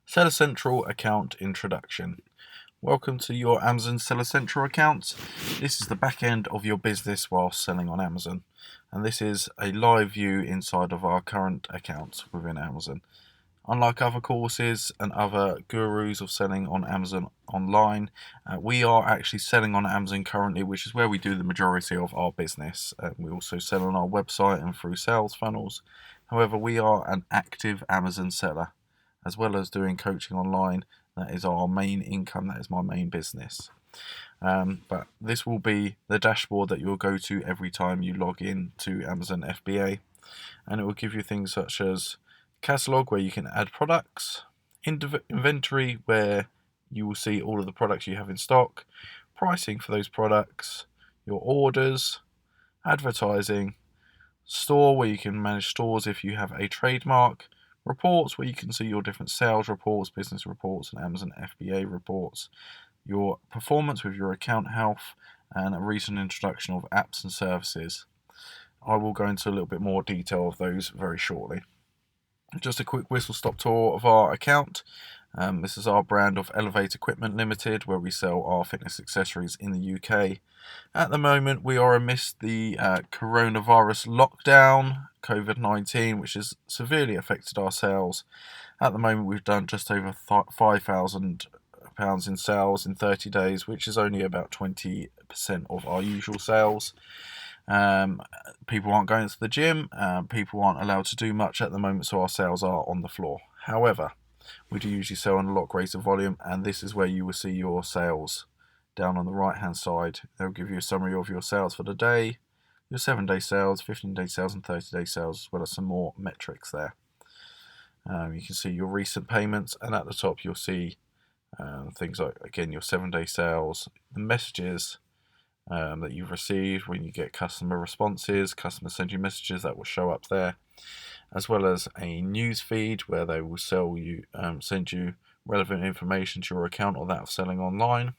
Seller Central account introduction. Welcome to your Amazon Seller Central account. This is the back end of your business while selling on Amazon. And this is a live view inside of our current accounts within Amazon. Unlike other courses and other gurus of selling on Amazon online, we are actually selling on Amazon currently, which is where we do the majority of our business. We also sell on our website and through sales funnels. However, we are an active Amazon seller, as well as doing coaching online. That is our main income, that is my main business. But this will be the dashboard that you'll go to every time you log in to Amazon FBA, and it will give you things such as catalog, where you can add products, inventory, where you will see all of the products you have in stock, pricing for those products, your orders, advertising, store, where you can manage stores if you have a trademark, reports, where you can see your different sales reports, business reports, and Amazon FBA reports, your performance with your account health, and a recent introduction of apps and services. I will go into a little bit more detail of those very shortly. Just a quick whistle stop tour of our account. This is our brand of Elevate Equipment Limited, where we sell our fitness accessories in the UK. At the moment, we are amidst the coronavirus lockdown, COVID-19, which has severely affected our sales. At the moment, we've done just over £5,000 in sales in 30 days, which is only about 20% of our usual sales. People aren't going to the gym, people aren't allowed to do much at the moment, so our sales are on the floor. However, we do usually sell on a lot greater volume, and this is where you will see your sales. Down on the right hand side, they'll give you a summary of your sales for the day, your 7-day sales, 15-day sales, and 30-day sales, as well as some more metrics there. You can see your recent payments, and at the top you'll see things like, again, your 7-day sales, the messages that you've received when you get customer responses. Customers send you messages that will show up there, as well as a news feed where they will send you relevant information to your account or that of selling online.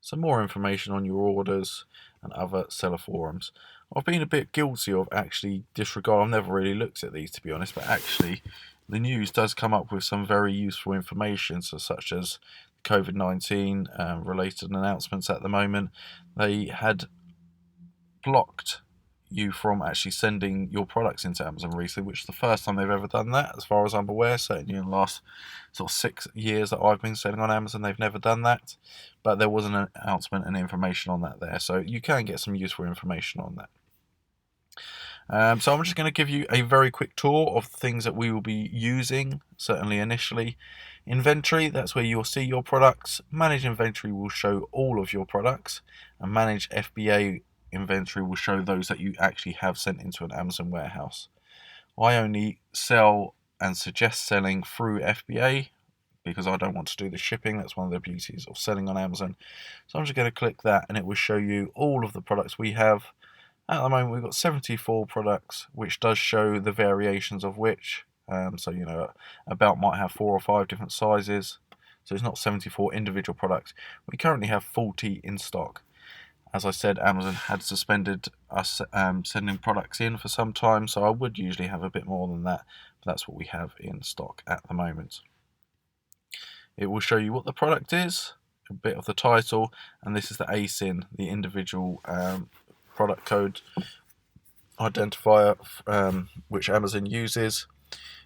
Some more information on your orders and other seller forums. I've been a bit guilty of actually disregard. I've never really looked at these, to be honest, but actually the news does come up with some very useful information, such as COVID-19 related announcements at the moment. They had blocked you from actually sending your products into Amazon recently, which is the first time they've ever done that, as far as I'm aware. Certainly in the last sort of 6 years that I've been selling on Amazon, they've never done that. But there was an announcement and information on that there, so you can get some useful information on that. So I'm just going to give you a very quick tour of the things that we will be using, certainly initially. Inventory, that's where you'll see your products. Manage inventory will show all of your products, and manage FBA inventory will show those that you actually have sent into an Amazon warehouse. I only sell and suggest selling through FBA because I don't want to do the shipping. That's one of the beauties of selling on Amazon. So I'm just going to click that, and it will show you all of the products we have. At the moment, we've got 74 products, which does show the variations of which. So, About might have 4 or 5 different sizes. So it's not 74 individual products. We currently have 40 in stock. As I said, Amazon had suspended us sending products in for some time, so I would usually have a bit more than that, but that's what we have in stock at the moment. It will show you what the product is, a bit of the title, and this is the ASIN, the individual product code identifier which Amazon uses.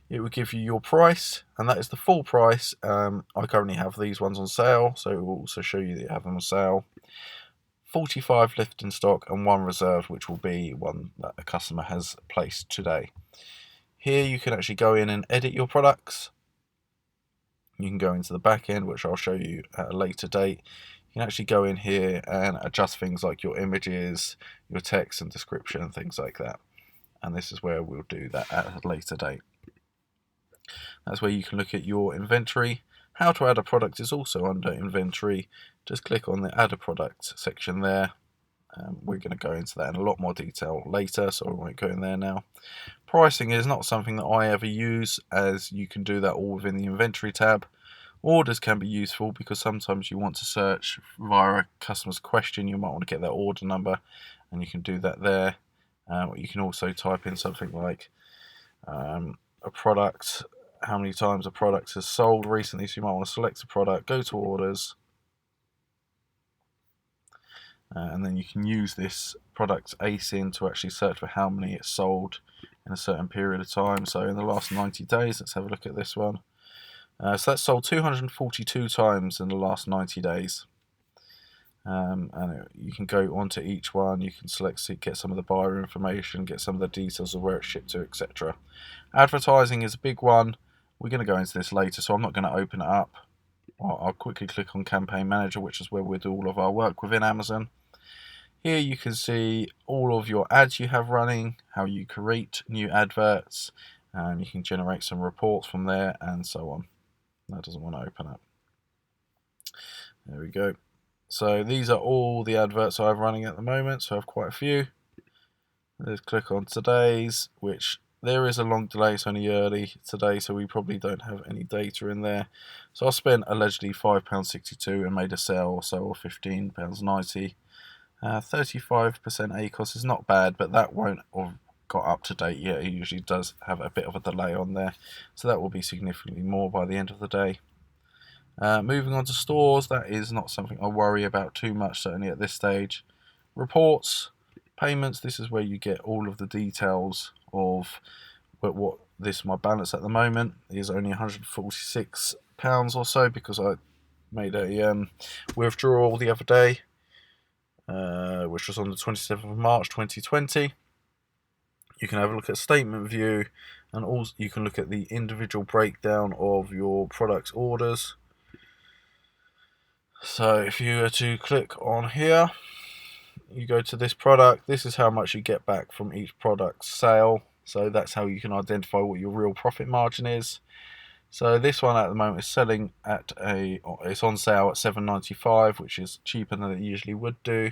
It will give you your price, and that is the full price. I currently have these ones on sale, so it will also show you that you have them on sale. 45 left in stock and 1 reserved, which will be one that a customer has placed today. Here you can actually go in and edit your products. You can go into the back end, which I'll show you at a later date. You can actually go in here and adjust things like your images, your text and description, and things like that. And this is where we'll do that at a later date. That's where you can look at your inventory. How to add a product is also under inventory. Just click on the add a product section there. We're going to go into that in a lot more detail later, so I won't go in there now. Pricing is not something that I ever use, as you can do that all within the inventory tab. Orders can be useful because sometimes you want to search via a customer's question. You might want to get their order number, and you can do that there. You can also type in something like a product how many times a product has sold recently. So you might want to select a product, go to orders, and then you can use this product ASIN to actually search for how many it's sold in a certain period of time. So in the last 90 days, let's have a look at this one. So that's sold 242 times in the last 90 days. And you can go onto each one, you can select, get some of the buyer information, get some of the details of where it's shipped to, etc. Advertising is a big one. We're going to go into this later, so I'm not going to open it up. I'll quickly click on Campaign Manager, which is where we do all of our work within Amazon. Here you can see all of your ads you have running, how you create new adverts, and you can generate some reports from there and so on. That doesn't want to open up. There we go. So these are all the adverts I have running at the moment, so I have quite a few. Let's click on today's, which there is a long delay, it's only early today, so we probably don't have any data in there. So I spent allegedly £5.62 and made a sale or so of £15.90. 35% ACOS is not bad, but that won't have got up to date yet. It usually does have a bit of a delay on there, so that will be significantly more by the end of the day. Moving on to stores, that is not something I worry about too much, certainly at this stage. Reports, payments, this is where you get all of the details of what my balance at the moment is only £146 or so, because I made a withdrawal the other day, which was on the 27th of March 2020. You can have a look at statement view, and also you can look at the individual breakdown of your product's orders. So if you were to click on here, you go to this product, this is how much you get back from each product sale. So that's how you can identify what your real profit margin is. So this one at the moment is selling at it's on sale at £7.95, which is cheaper than it usually would do.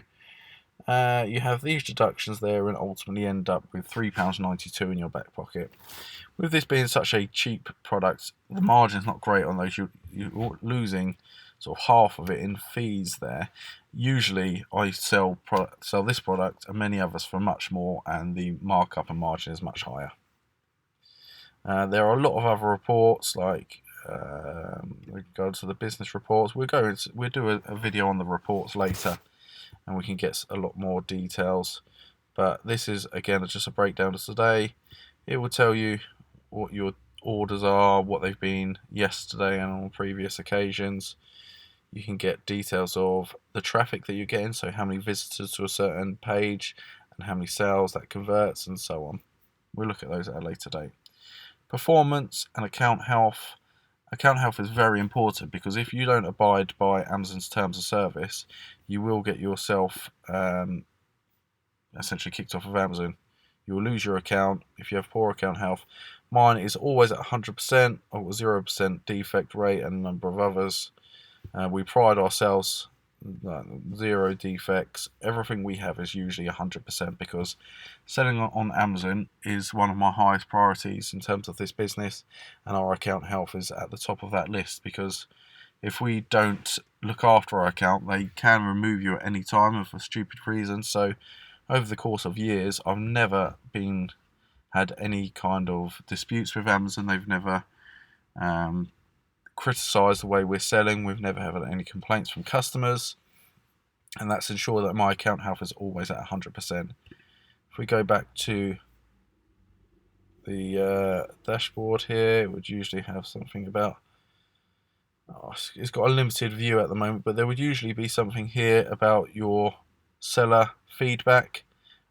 You have these deductions there and ultimately end up with £3.92 in your back pocket. With this being such a cheap product, the margin's not great on those. You're losing sort of half of it in fees there. Usually I sell this product and many others for much more, and the markup and margin is much higher. There are a lot of other reports, like we go to the business reports. We'll do a video on the reports later, and we can get a lot more details. But this is again just a breakdown of today. It will tell you what your orders are, what they've been yesterday and on previous occasions. You can get details of the traffic that you're getting, so how many visitors to a certain page and how many sales that converts and so on. We'll look at those at a later date. Performance and account health. Account health is very important, because if you don't abide by Amazon's terms of service, you will get yourself essentially kicked off of Amazon. You will lose your account if you have poor account health. Mine is always at 100%, or 0% defect rate, and a number of others. We pride ourselves, zero defects. Everything we have is usually 100%, because selling on Amazon is one of my highest priorities in terms of this business, and our account health is at the top of that list, because if we don't look after our account, they can remove you at any time for stupid reasons. So over the course of years, I've never had any kind of disputes with Amazon. They've never criticised the way we're selling. We've never had any complaints from customers, and that's ensured that my account health is always at 100%. If we go back to the dashboard here, it would usually have something about, it's got a limited view at the moment, but there would usually be something here about your seller feedback,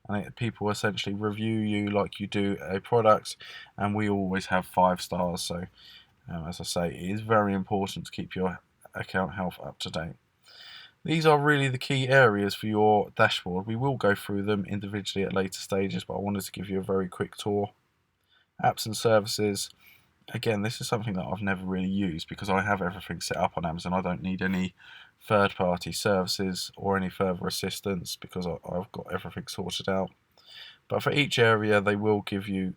and people essentially review you like you do a product, and we always have 5 stars. So as I say, it is very important to keep your account health up to date. These are really the key areas for your dashboard. We will go through them individually at later stages, but I wanted to give you a very quick tour. Apps and services. Again, this is something that I've never really used, because I have everything set up on Amazon. I don't need any third-party services or any further assistance, because I've got everything sorted out. But for each area, they will give you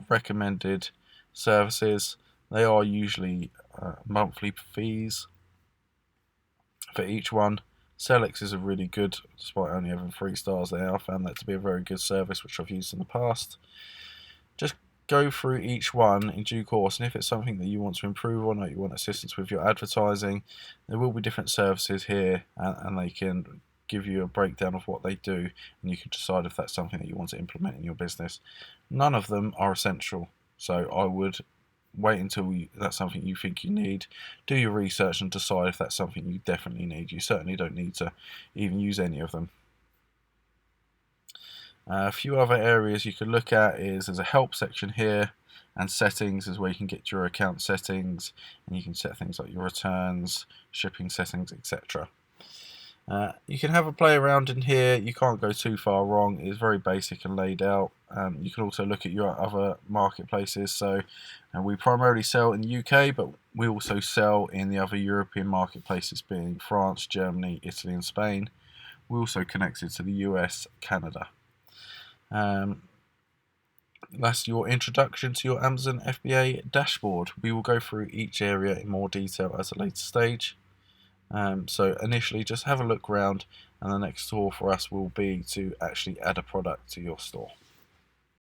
recommended services. They are usually monthly fees for each one. Selix is a really good, despite only having 3 stars there. I found that to be a very good service, which I've used in the past. Just go through each one in due course, and if it's something that you want to improve on or you want assistance with your advertising, there will be different services here, and they can give you a breakdown of what they do, and you can decide if that's something that you want to implement in your business. None of them are essential, so I would wait until that's something you think you need. Do your research and decide if that's something you definitely need. You certainly don't need to even use any of them. A few other areas you could look at is there's a help section here, and settings is where you can get your account settings, and you can set things like your returns, shipping settings, etc. You can have a play around in here. You can't go too far wrong. It's very basic and laid out. You can also look at your other marketplaces. So we primarily sell in the UK, but we also sell in the other European marketplaces, being France, Germany, Italy and Spain. We're also connected to the US, Canada. That's your introduction to your Amazon FBA dashboard. We will go through each area in more detail at a later stage. So initially just have a look around, and the next tour for us will be to actually add a product to your store.